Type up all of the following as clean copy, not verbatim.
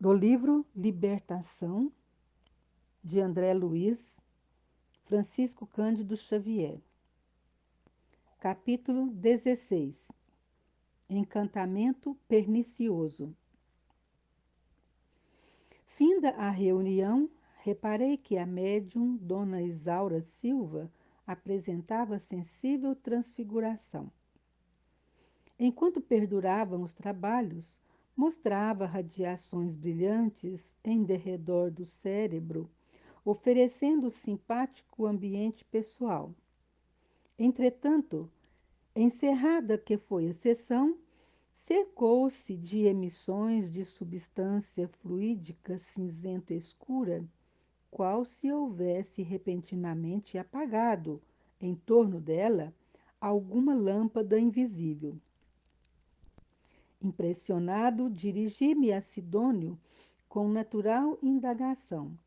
do livro Libertação, de André Luiz, Francisco Cândido Xavier. Capítulo 16. Encantamento pernicioso. Finda a reunião, reparei que a médium Dona Isaura Silva apresentava sensível transfiguração. Enquanto perduravam os trabalhos, mostrava radiações brilhantes em derredor do cérebro, oferecendo simpático ambiente pessoal. Entretanto, encerrada que foi a sessão, cercou-se de emissões de substância fluídica cinzento-escura, qual se houvesse repentinamente apagado, em torno dela, alguma lâmpada invisível. Impressionado, dirigi-me a Sidônio com natural indagação,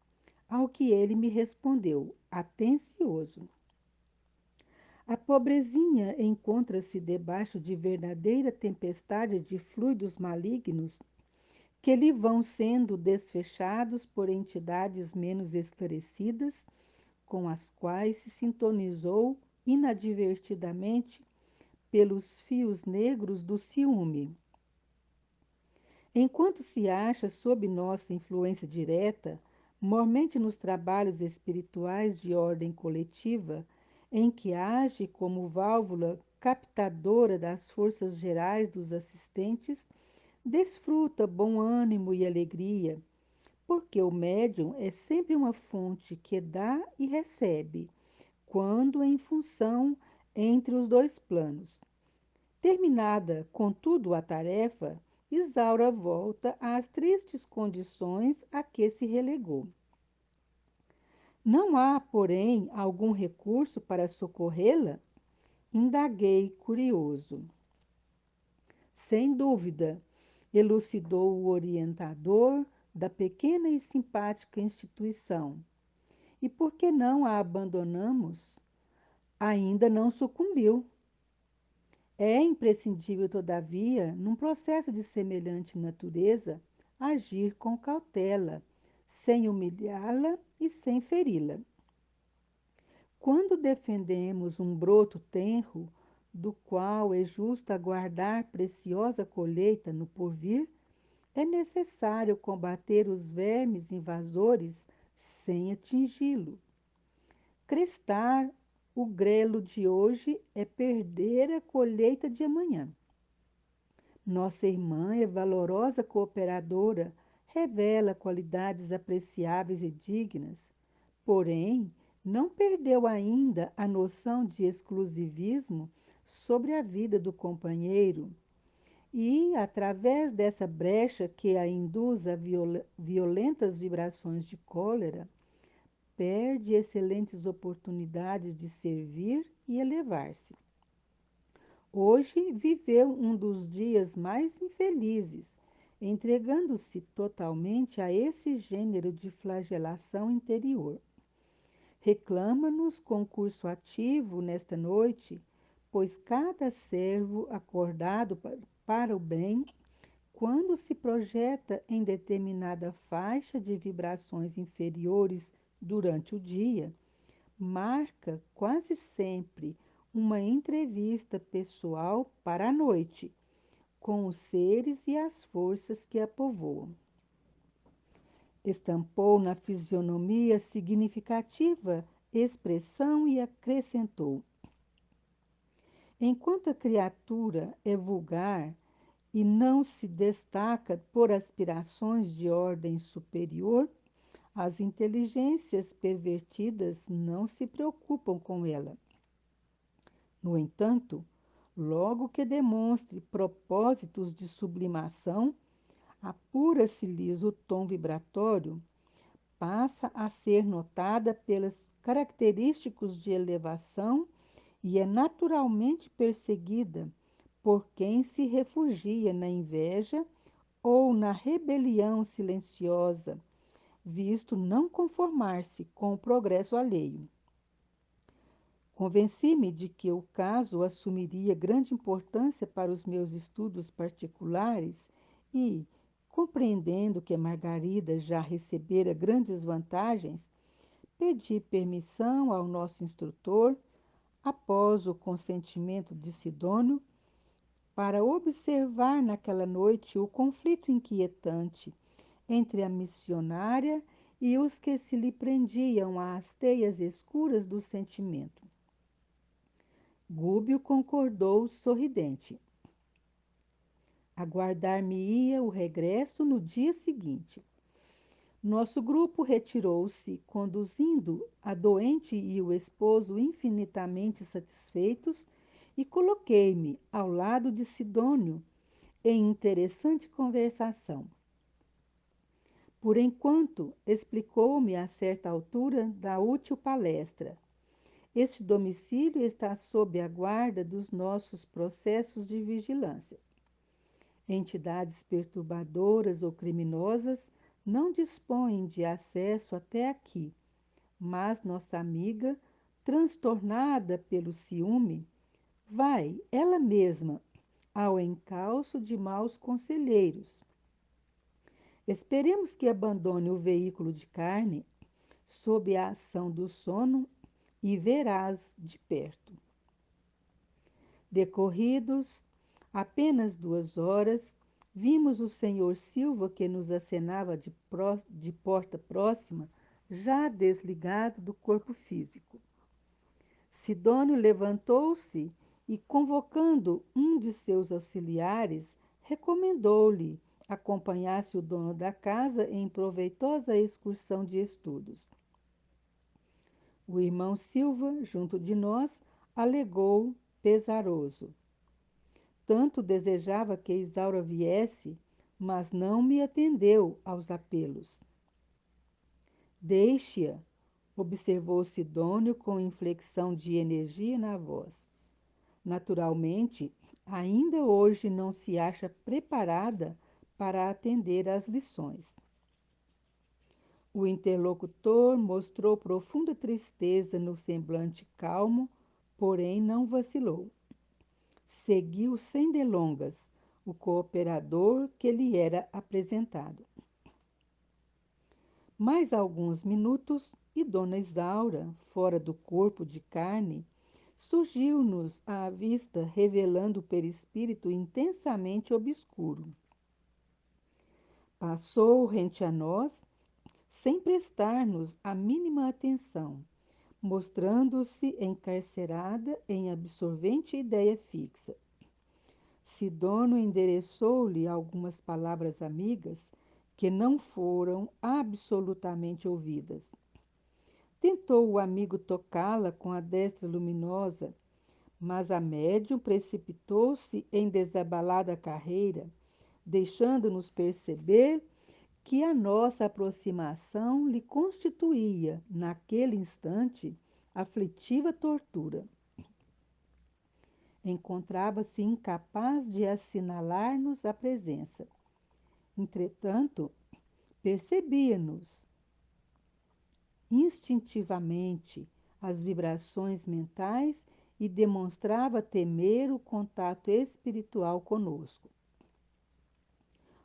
ao que ele me respondeu, atencioso. A pobrezinha encontra-se debaixo de verdadeira tempestade de fluidos malignos que lhe vão sendo desfechados por entidades menos esclarecidas, com as quais se sintonizou inadvertidamente pelos fios negros do ciúme. Enquanto se acha sob nossa influência direta, mormente nos trabalhos espirituais de ordem coletiva, em que age como válvula captadora das forças gerais dos assistentes, desfruta bom ânimo e alegria, porque o médium é sempre uma fonte que dá e recebe, quando em função entre os dois planos. Terminada, contudo, a tarefa, Isaura volta às tristes condições a que se relegou. Não há, porém, algum recurso para socorrê-la? Indaguei, curioso. Sem dúvida, elucidou o orientador da pequena e simpática instituição. E por que não a abandonamos? Ainda não sucumbiu. É imprescindível, todavia, num processo de semelhante natureza, agir com cautela, sem humilhá-la e sem feri-la. Quando defendemos um broto tenro, do qual é justo aguardar preciosa colheita no porvir, é necessário combater os vermes invasores sem atingi-lo. Crestar o grelo de hoje é perder a colheita de amanhã. Nossa irmã é valorosa cooperadora, revela qualidades apreciáveis e dignas, porém, não perdeu ainda a noção de exclusivismo sobre a vida do companheiro e, através dessa brecha que a induz a violentas vibrações de cólera, perde excelentes oportunidades de servir e elevar-se. Hoje viveu um dos dias mais infelizes, entregando-se totalmente a esse gênero de flagelação interior. Reclama-nos concurso ativo nesta noite, pois cada servo acordado para o bem, quando se projeta em determinada faixa de vibrações inferiores durante o dia, marca quase sempre uma entrevista pessoal para a noite, com os seres e as forças que a povoam. Estampou na fisionomia significativa expressão e acrescentou: enquanto a criatura é vulgar e não se destaca por aspirações de ordem superior, as inteligências pervertidas não se preocupam com ela. No entanto, logo que demonstre propósitos de sublimação, apura-se-lhes o tom vibratório, passa a ser notada pelas característicos de elevação e é naturalmente perseguida por quem se refugia na inveja ou na rebelião silenciosa, visto não conformar-se com o progresso alheio. Convenci-me de que o caso assumiria grande importância para os meus estudos particulares e, Compreendendo que Margarida já recebera grandes vantagens, pedi permissão ao nosso instrutor, após o consentimento de Sidônio, para observar naquela noite o conflito inquietante entre a missionária e os que se lhe prendiam às teias escuras do sentimento. Gúbio concordou sorridente. Aguardar-me-ia o regresso no dia seguinte. Nosso grupo retirou-se, conduzindo a doente e o esposo infinitamente satisfeitos, e coloquei-me ao lado de Sidônio em interessante conversação. Por enquanto, explicou-me a certa altura da útil palestra. Este domicílio está sob a guarda dos nossos processos de vigilância. Entidades perturbadoras ou criminosas não dispõem de acesso até aqui, mas nossa amiga, transtornada pelo ciúme, vai ela mesma ao encalço de maus conselheiros. Esperemos que abandone o veículo de carne sob a ação do sono e verás de perto. Decorridos apenas 2 horas, vimos o senhor Silva, que nos acenava de porta próxima, já desligado do corpo físico. Sidônio levantou-se e, convocando um de seus auxiliares, recomendou-lhe acompanhasse o dono da casa em proveitosa excursão de estudos. O irmão Silva, junto de nós, alegou pesaroso. Tanto desejava que Isaura viesse, mas não me atendeu aos apelos. Deixe-a, observou Sidônio com inflexão de energia na voz. Naturalmente, ainda hoje não se acha preparada para atender às lições. O interlocutor mostrou profunda tristeza no semblante calmo, porém não vacilou. Seguiu sem delongas o cooperador que lhe era apresentado. Mais alguns minutos e Dona Isaura, fora do corpo de carne, surgiu-nos à vista, revelando o perispírito intensamente obscuro. Passou rente a nós, sem prestar-nos a mínima atenção, mostrando-se encarcerada em absorvente ideia fixa. Sidônio endereçou-lhe algumas palavras amigas que não foram absolutamente ouvidas. Tentou o amigo tocá-la com a destra luminosa, mas a médium precipitou-se em desabalada carreira, deixando-nos perceber que a nossa aproximação lhe constituía, naquele instante, aflitiva tortura. Encontrava-se incapaz de assinalar-nos a presença. Entretanto, percebia-nos instintivamente as vibrações mentais e demonstrava temer o contato espiritual conosco.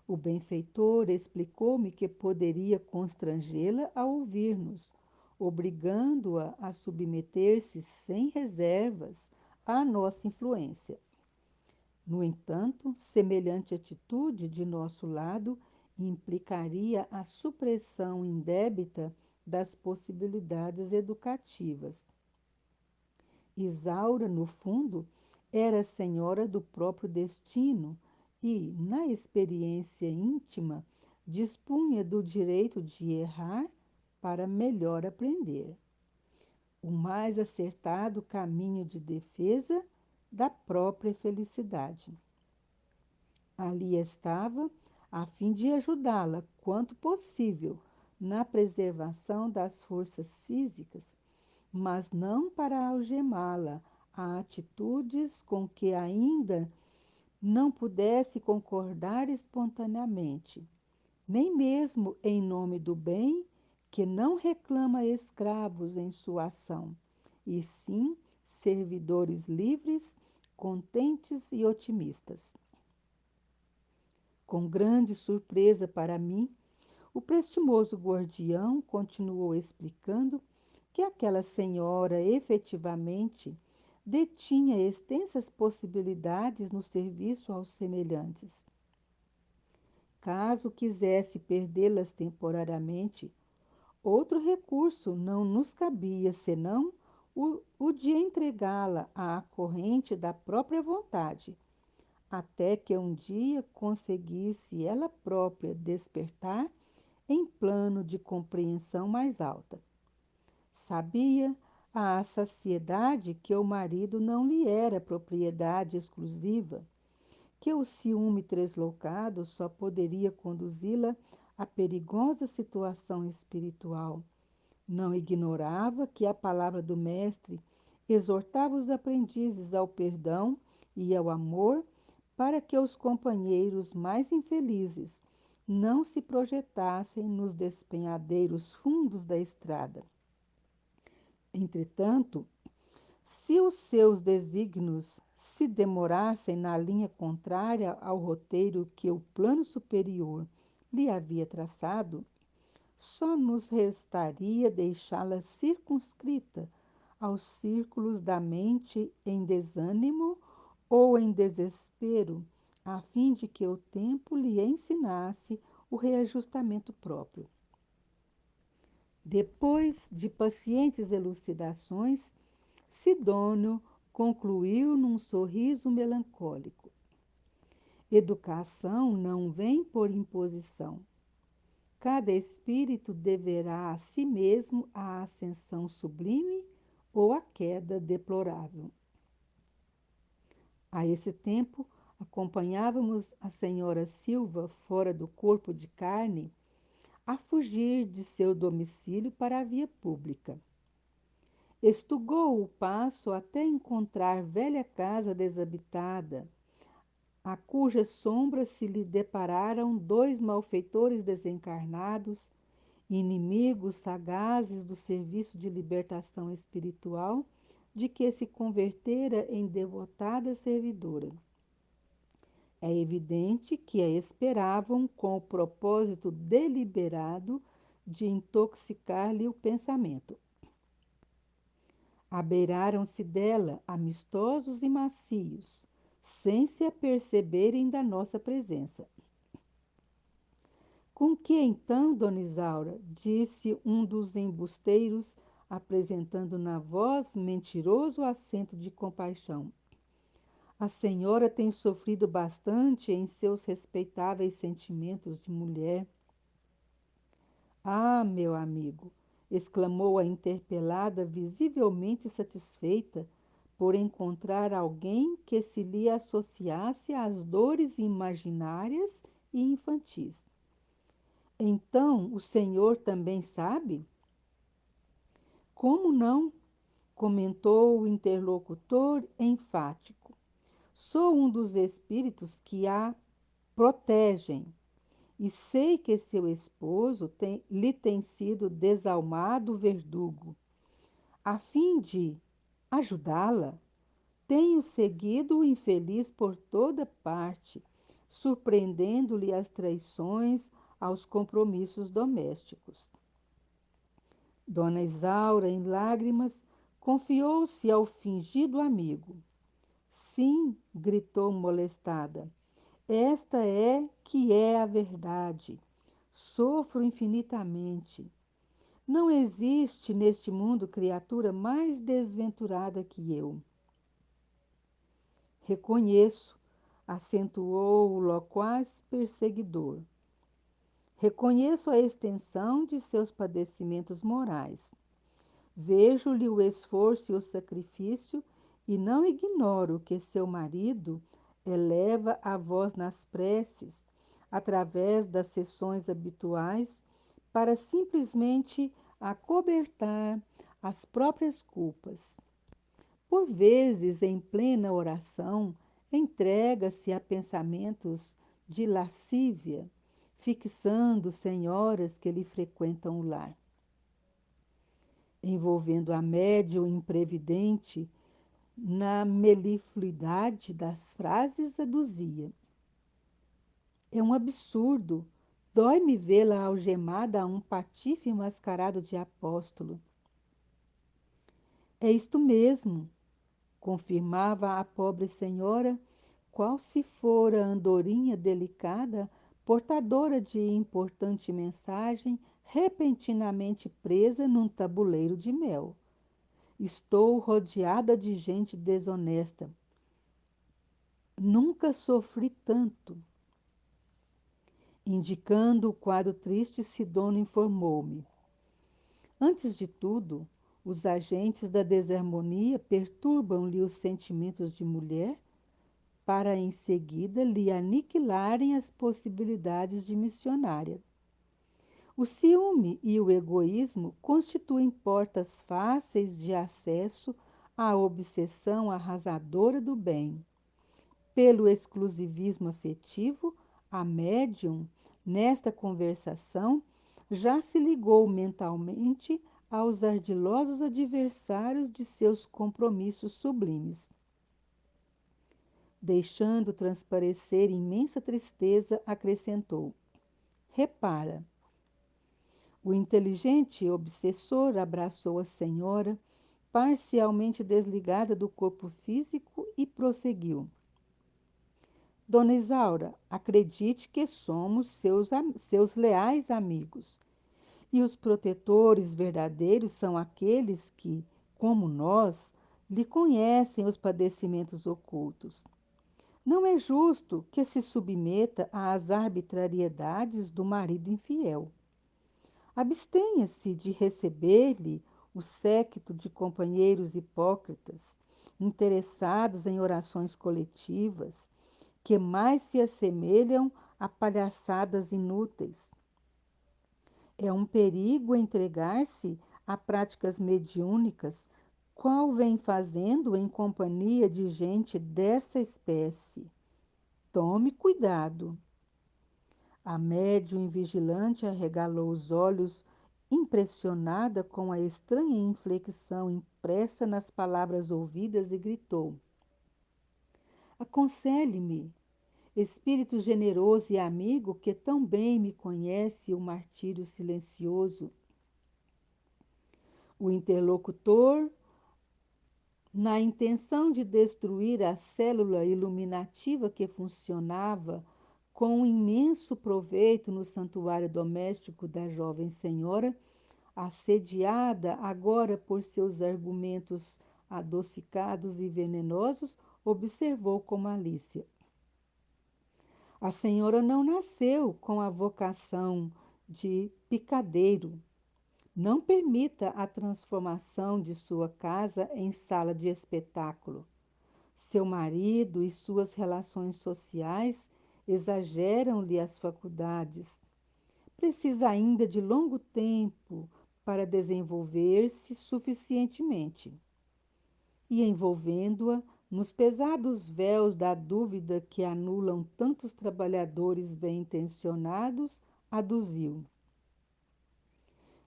O benfeitor explicou-me que poderia constrangê-la a ouvir-nos, obrigando-a a submeter-se sem reservas à nossa influência. No entanto, semelhante atitude de nosso lado implicaria a supressão indébita das possibilidades educativas. Isaura, no fundo, era senhora do próprio destino e, na experiência íntima, dispunha do direito de errar para melhor aprender. O mais acertado caminho de defesa da própria felicidade. Ali estava, a fim de ajudá-la, quanto possível, na preservação das forças físicas, mas não para algemá-la a atitudes com que ainda não pudesse concordar espontaneamente, nem mesmo em nome do bem, que não reclama escravos em sua ação, e sim servidores livres, contentes e otimistas. Com grande surpresa para mim, o prestimoso guardião continuou explicando que aquela senhora efetivamente detinha extensas possibilidades no serviço aos semelhantes. Caso quisesse perdê-las temporariamente, outro recurso não nos cabia senão o de entregá-la à corrente da própria vontade, até que um dia conseguisse ela própria despertar em plano de compreensão mais alta. Sabia à saciedade que o marido não lhe era propriedade exclusiva, que o ciúme translocado só poderia conduzi-la a perigosa situação espiritual. Não ignorava que a palavra do Mestre exortava os aprendizes ao perdão e ao amor para que os companheiros mais infelizes não se projetassem nos despenhadeiros fundos da estrada. Entretanto, se os seus desígnios se demorassem na linha contrária ao roteiro que o plano superior lhe havia traçado, só nos restaria deixá-la circunscrita aos círculos da mente em desânimo ou em desespero, a fim de que o tempo lhe ensinasse o reajustamento próprio. Depois de pacientes elucidações, Sidônio concluiu num sorriso melancólico: educação não vem por imposição. Cada espírito deverá a si mesmo a ascensão sublime ou a queda deplorável. A esse tempo, acompanhávamos a senhora Silva fora do corpo de carne, a fugir de seu domicílio para a via pública. Estugou o passo até encontrar velha casa desabitada, a cuja sombra se lhe depararam dois malfeitores desencarnados, inimigos sagazes do serviço de libertação espiritual, de que se convertera em devotada servidora. É evidente que a esperavam com o propósito deliberado de intoxicar-lhe o pensamento. Abeiraram-se dela, amistosos e macios, sem se aperceberem da nossa presença. Com que então, dona Isaura? Disse um dos embusteiros, apresentando na voz mentiroso acento de compaixão. A senhora tem sofrido bastante em seus respeitáveis sentimentos de mulher. Ah, meu amigo, exclamou a interpelada, visivelmente satisfeita por encontrar alguém que se lhe associasse às dores imaginárias e infantis. Então, o senhor também sabe? Como não? Comentou o interlocutor enfático. Sou um dos espíritos que a protegem e sei que seu esposo lhe tem sido desalmado verdugo. A fim de ajudá-la, tenho seguido o infeliz por toda parte, surpreendendo-lhe as traições aos compromissos domésticos. Dona Isaura, em lágrimas, confiou-se ao fingido amigo. Sim, gritou molestada, esta é que é a verdade. Sofro infinitamente. Não existe neste mundo criatura mais desventurada que eu. Reconheço, acentuou o loquaz perseguidor. Reconheço a extensão de seus padecimentos morais. Vejo-lhe o esforço e o sacrifício e não ignoro que seu marido eleva a voz nas preces, através das sessões habituais, para simplesmente acobertar as próprias culpas. Por vezes, em plena oração, entrega-se a pensamentos de lascívia, fixando senhoras que lhe frequentam o lar. Envolvendo a médium imprevidente na melifluidade das frases, aduzia: É um absurdo. Dói-me vê-la algemada a um patife mascarado de apóstolo. É isto mesmo, confirmava a pobre senhora, qual se fora andorinha delicada, portadora de importante mensagem, repentinamente presa num tabuleiro de mel. Estou rodeada de gente desonesta. Nunca sofri tanto. Indicando o quadro triste, Sidônio informou-me. Antes de tudo, os agentes da desarmonia perturbam-lhe os sentimentos de mulher para em seguida lhe aniquilarem as possibilidades de missionária. O ciúme e o egoísmo constituem portas fáceis de acesso à obsessão arrasadora do bem. Pelo exclusivismo afetivo, a médium, nesta conversação, já se ligou mentalmente aos ardilosos adversários de seus compromissos sublimes. Deixando transparecer imensa tristeza, acrescentou: Repara. O inteligente obsessor abraçou a senhora, parcialmente desligada do corpo físico, e prosseguiu: Dona Isaura, acredite que somos seus leais amigos. E os protetores verdadeiros são aqueles que, como nós, lhe conhecem os padecimentos ocultos. Não é justo que se submeta às arbitrariedades do marido infiel. Abstenha-se de receber-lhe o séquito de companheiros hipócritas, interessados em orações coletivas, que mais se assemelham a palhaçadas inúteis. É um perigo entregar-se a práticas mediúnicas, qual vem fazendo em companhia de gente dessa espécie. Tome cuidado. A médium vigilante arregalou os olhos, impressionada com a estranha inflexão impressa nas palavras ouvidas, e gritou: Aconselhe-me, espírito generoso e amigo que tão bem me conhece o martírio silencioso. O interlocutor, na intenção de destruir a célula iluminativa que funcionava com um imenso proveito no santuário doméstico da jovem senhora, assediada agora por seus argumentos adocicados e venenosos, observou com malícia: A senhora não nasceu com a vocação de picadeiro. Não permita a transformação de sua casa em sala de espetáculo. Seu marido e suas relações sociais exageram-lhe as faculdades. Precisa ainda de longo tempo para desenvolver-se suficientemente. E envolvendo-a nos pesados véus da dúvida que anulam tantos trabalhadores bem-intencionados, aduziu: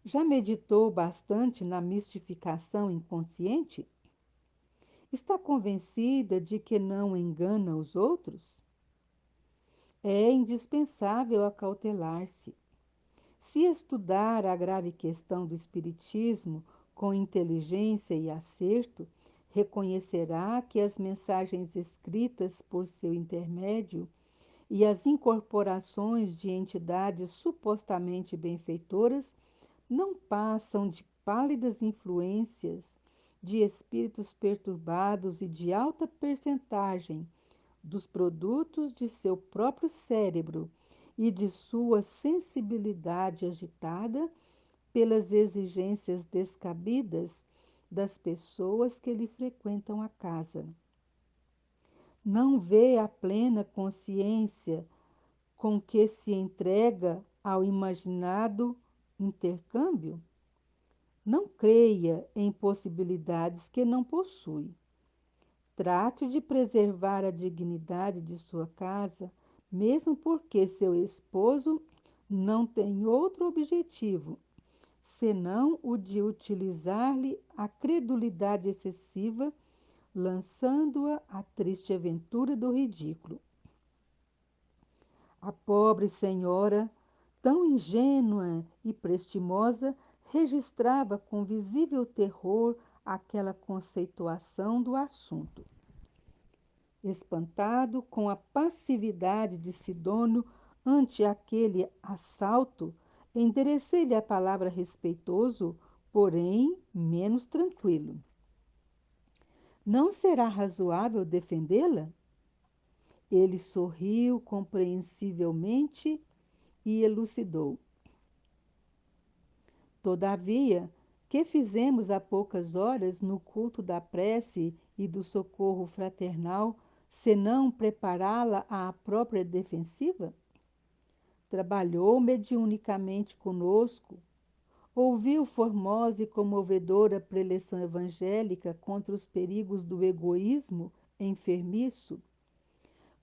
Já meditou bastante na mistificação inconsciente? Está convencida de que não engana os outros? É indispensável acautelar-se. Se estudar a grave questão do espiritismo com inteligência e acerto, reconhecerá que as mensagens escritas por seu intermédio e as incorporações de entidades supostamente benfeitoras não passam de pálidas influências de espíritos perturbados e de alta percentagem dos produtos de seu próprio cérebro e de sua sensibilidade agitada pelas exigências descabidas das pessoas que lhe frequentam a casa. Não vê a plena consciência com que se entrega ao imaginado intercâmbio? Não creia em possibilidades que não possui. Trate de preservar a dignidade de sua casa, mesmo porque seu esposo não tem outro objetivo, senão o de utilizar-lhe a credulidade excessiva, lançando-a à triste aventura do ridículo. A pobre senhora, tão ingênua e prestimosa, registrava com visível terror aquela conceituação do assunto. Espantado com a passividade de Sidônio ante aquele assalto, enderecei-lhe a palavra respeitoso, porém menos tranquilo. Não será razoável defendê-la? Ele sorriu compreensivelmente e elucidou. Todavia, que fizemos há poucas horas no culto da prece e do socorro fraternal, senão prepará-la à própria defensiva? Trabalhou mediunicamente conosco, ouviu formosa e comovedora preleção evangélica contra os perigos do egoísmo enfermiço,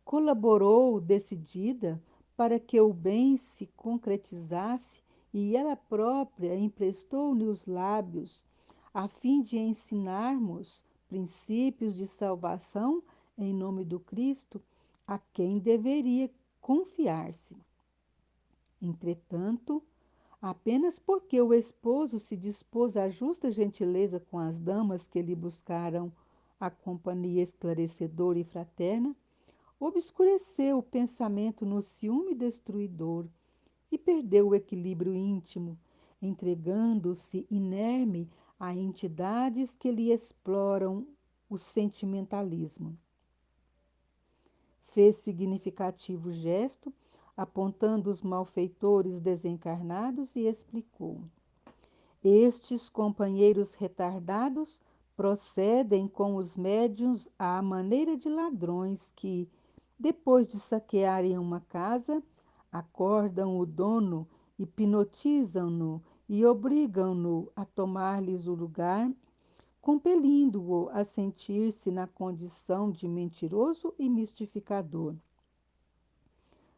colaborou decidida para que o bem se concretizasse e ela própria emprestou-lhe os lábios a fim de ensinarmos princípios de salvação em nome do Cristo a quem deveria confiar-se. Entretanto, apenas porque o esposo se dispôs à justa gentileza com as damas que lhe buscaram a companhia esclarecedora e fraterna, obscureceu o pensamento no ciúme destruidor e perdeu o equilíbrio íntimo, entregando-se inerme a entidades que lhe exploram o sentimentalismo. Fez significativo gesto, apontando os malfeitores desencarnados e explicou. Estes companheiros retardados procedem com os médiuns à maneira de ladrões que, depois de saquearem uma casa, acordam o dono, hipnotizam-no e obrigam-no a tomar-lhes o lugar, compelindo-o a sentir-se na condição de mentiroso e mistificador.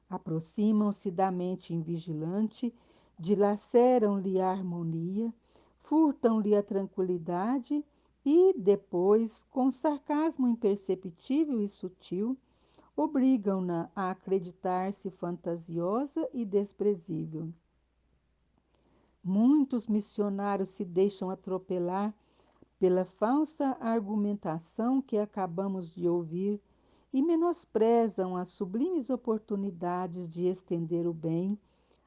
Aproximam-se da mente invigilante, dilaceram-lhe a harmonia, furtam-lhe a tranquilidade e, depois, com sarcasmo imperceptível e sutil, obrigam-na a acreditar-se fantasiosa e desprezível. Muitos missionários se deixam atropelar pela falsa argumentação que acabamos de ouvir e menosprezam as sublimes oportunidades de estender o bem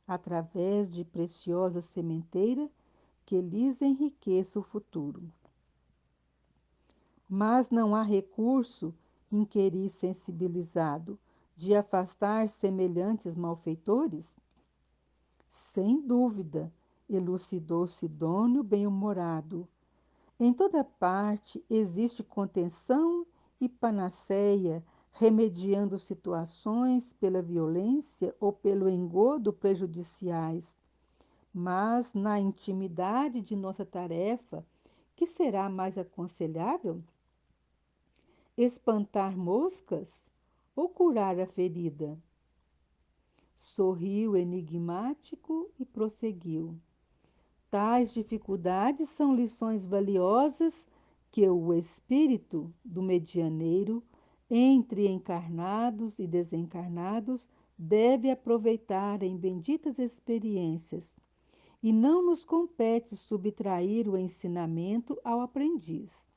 através de preciosa sementeira que lhes enriqueça o futuro. Mas não há recurso, inquiri sensibilizado, de afastar semelhantes malfeitores? Sem dúvida, elucidou Sidônio bem-humorado. Em toda parte existe contenção e panaceia, remediando situações pela violência ou pelo engodo prejudiciais. Mas na intimidade de nossa tarefa, que será mais aconselhável? Espantar moscas ou curar a ferida? Sorriu enigmático e prosseguiu. Tais dificuldades são lições valiosas que o espírito do medianeiro, entre encarnados e desencarnados, deve aproveitar em benditas experiências, e não nos compete subtrair o ensinamento ao aprendiz.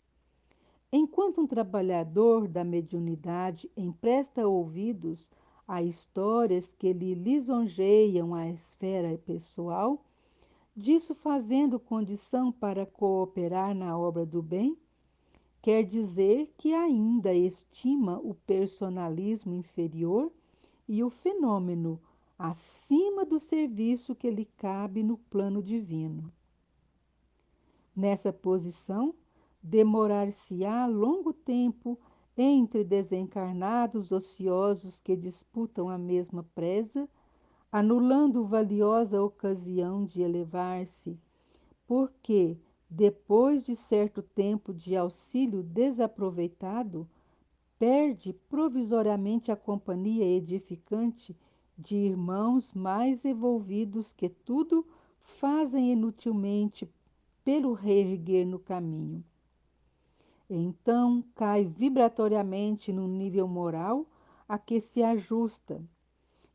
Enquanto um trabalhador da mediunidade empresta ouvidos a histórias que lhe lisonjeiam a esfera pessoal, disso fazendo condição para cooperar na obra do bem, quer dizer que ainda estima o personalismo inferior e o fenômeno acima do serviço que lhe cabe no plano divino. Nessa posição, demorar-se-á longo tempo entre desencarnados ociosos que disputam a mesma presa, anulando valiosa ocasião de elevar-se, porque, depois de certo tempo de auxílio desaproveitado, perde provisoriamente a companhia edificante de irmãos mais evolvidos que tudo fazem inutilmente pelo reerguer no caminho. Então cai vibratoriamente no nível moral a que se ajusta,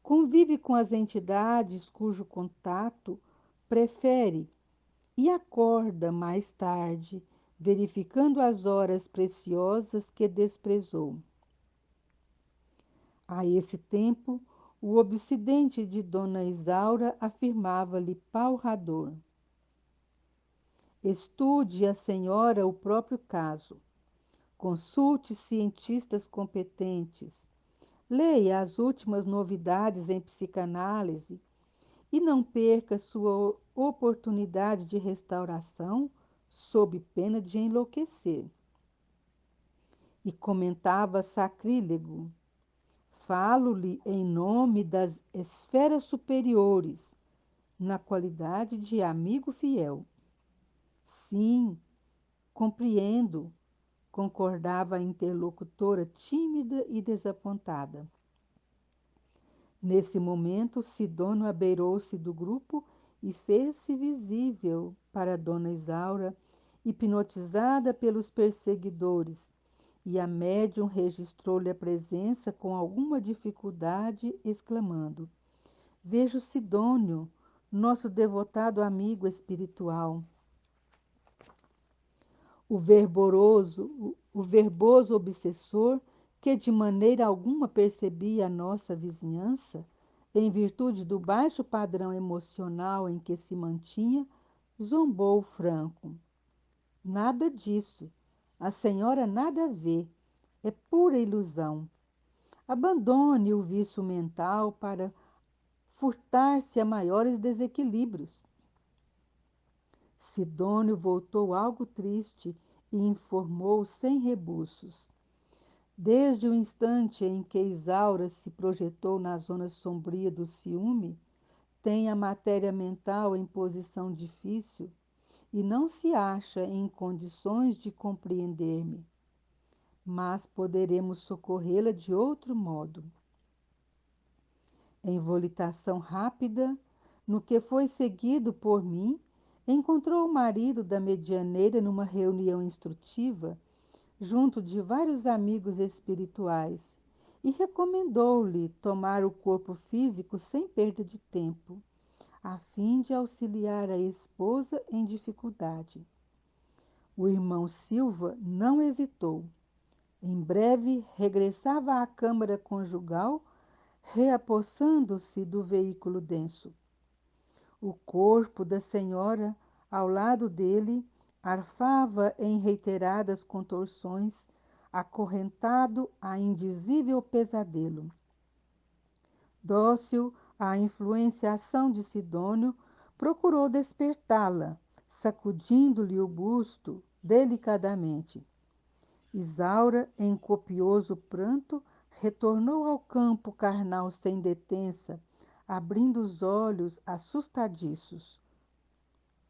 convive com as entidades cujo contato prefere e acorda mais tarde, verificando as horas preciosas que desprezou. A esse tempo, o obsidente de Dona Isaura afirmava-lhe palrador: estude a senhora o próprio caso, consulte cientistas competentes, leia as últimas novidades em psicanálise e não perca sua oportunidade de restauração sob pena de enlouquecer. E comentava sacrílego: falo-lhe em nome das esferas superiores, na qualidade de amigo fiel. Sim, compreendo, concordava a interlocutora tímida e desapontada. Nesse momento, Sidônio abeirou-se do grupo e fez-se visível para Dona Isaura, hipnotizada pelos perseguidores, e a médium registrou-lhe a presença com alguma dificuldade, exclamando: vejo Sidônio, nosso devotado amigo espiritual. O verboso obsessor, que de maneira alguma percebia a nossa vizinhança, em virtude do baixo padrão emocional em que se mantinha, zombou franco. Nada disso. A senhora nada vê. É pura ilusão. Abandone o vício mental para furtar-se a maiores desequilíbrios. Sidônio voltou algo triste e informou sem rebuços. Desde o instante em que Isaura se projetou na zona sombria do ciúme, tem a matéria mental em posição difícil e não se acha em condições de compreender-me, mas poderemos socorrê-la de outro modo. Em volitação rápida, no que foi seguido por mim, encontrou o marido da medianeira numa reunião instrutiva, junto de vários amigos espirituais, e recomendou-lhe tomar o corpo físico sem perda de tempo, a fim de auxiliar a esposa em dificuldade. O irmão Silva não hesitou. Em breve regressava à câmara conjugal, reapossando-se do veículo denso. O corpo da senhora, ao lado dele, arfava em reiteradas contorções, acorrentado a indizível pesadelo. Dócil à influenciação de Sidônio, procurou despertá-la, sacudindo-lhe o busto delicadamente. Isaura, em copioso pranto, retornou ao campo carnal sem detença, abrindo os olhos assustadiços.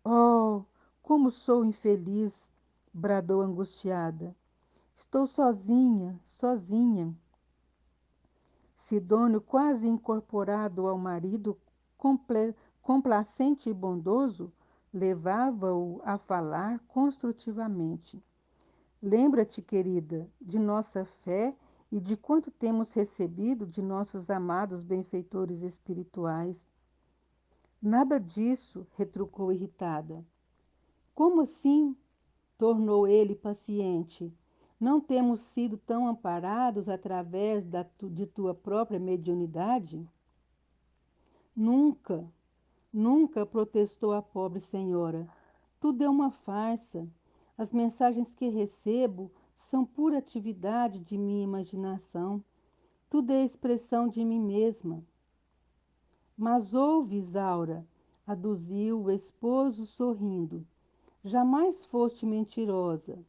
Oh, como sou infeliz! Bradou angustiada. Estou sozinha, sozinha. Sidônio, quase incorporado ao marido, complacente e bondoso, levava-o a falar construtivamente. Lembra-te, querida, de nossa fé e de quanto temos recebido de nossos amados benfeitores espirituais. Nada disso, retrucou irritada. Como assim? Tornou ele paciente. Não temos sido tão amparados através de tua própria mediunidade? Nunca, nunca, protestou a pobre senhora. Tudo é uma farsa. As mensagens que recebo são pura atividade de minha imaginação. Tudo é expressão de mim mesma. Mas ouve, Isaura, aduziu o esposo sorrindo. Jamais foste mentirosa.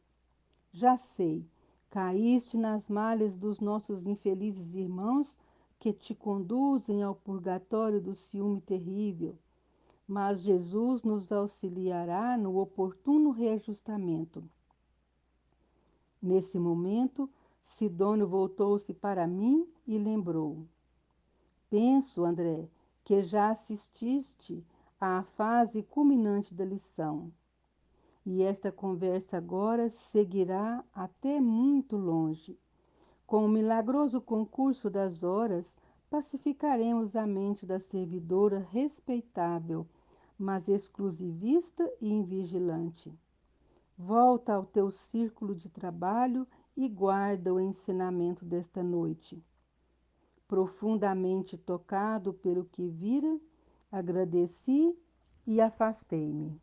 Já sei, caíste nas malhas dos nossos infelizes irmãos que te conduzem ao purgatório do ciúme terrível. Mas Jesus nos auxiliará no oportuno reajustamento. Nesse momento, Sidônio voltou-se para mim e lembrou. Penso, André, que já assististe à fase culminante da lição. E esta conversa agora seguirá até muito longe. Com o milagroso concurso das horas, pacificaremos a mente da servidora respeitável, mas exclusivista e invigilante. Volta ao teu círculo de trabalho e guarda o ensinamento desta noite. Profundamente tocado pelo que vira, agradeci e afastei-me.